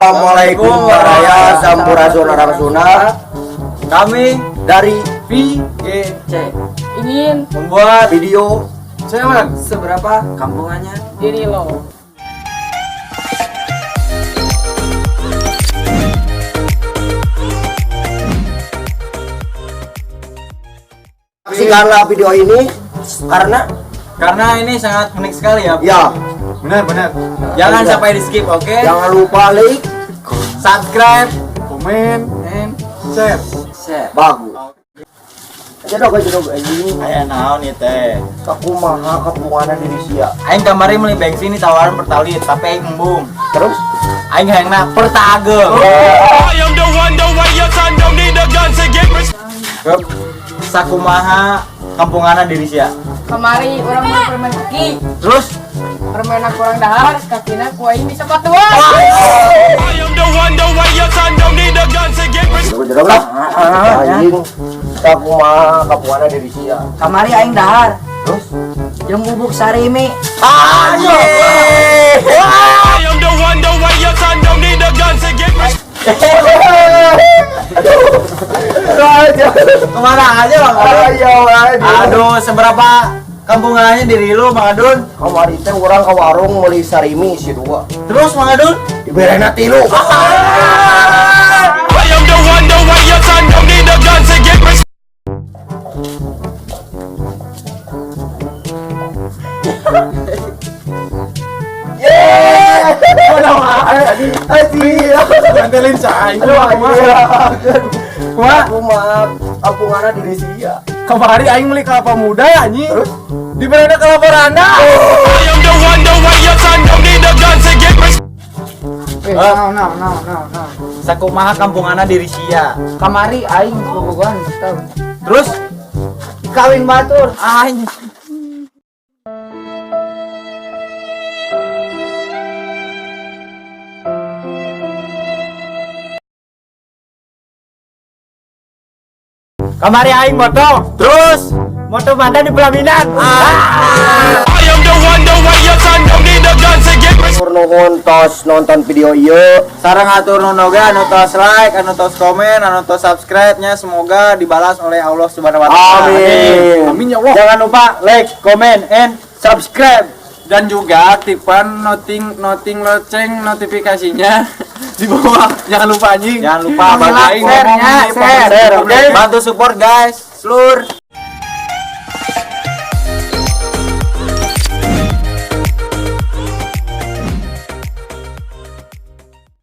Assalamualaikum warahmatullahi wabarakatuh. Kami Dari VGC ingin membuat video seberapa kampungannya diri lo. saksikanlah video ini karena ini sangat unik sekali ya. ya Benar. Jangan Iya. sampai di skip, oke? jangan lupa like, Subscribe, komen, and share. share. bagus. Jedog anjing. Aya naon ieu teh? Kakumaha kapunganan diri sia. Aing kamari meuli bensin ini tawaran pertalit, tapi aing embung. Terus Aing hayangna pertageng. I am the one, the way your son don't need a gun to get Sakumaha kampunganna diri sia. Kemari orang mau permen kaki, Terus permen kurang dahar, kakina kuaing bisa patuan. I am the one, the way your son don't need a gun to get jedog lah. Anjing. Kakumaha kapunganan diri sia. Kamari aing dahar Terus jeung bubuk sarimi. anjing. I am the one, the way your son don't need a gun to get Kemana aja Bang Adun? ayo Aduh, seberapa kampungannya diri lu Bang Adun? Kamari teh urang ka warung meuli sarimi si dua. Terus Bang Adun? Diberena 3. I am the one, the way your son don't need a gun to get Ngandelin cai. Kakumaha kapunganan diri sia. Kemarin aing beli kelapa muda ya anjing. Di beranda kelapa randa. I am the one, the way your son don't need a gun to get Sakumaha kampunganna diri sia. Kamari aing bobogohan tahu. Terus Kawin batur. anjing. Kamari aing moto. Terus moto mandan di pelaminan. I am the one, the way your son don't need a gun to get Nuhun tos nonton video ieu. Sareng atur nunoga anu tos like, anu tos komen, anu tos subscribe-nya semoga dibalas oleh Allah Subhanahu wa taala. Amin. Amin ya Allah. Jangan lupa like, comment, and subscribe. Dan juga aktifkan noting loceng notifikasinya di bawah. Jangan lupa anjing. Jangan lupa Bantu aing ngomong di share, share, oke? Bantu support guys. Seluruh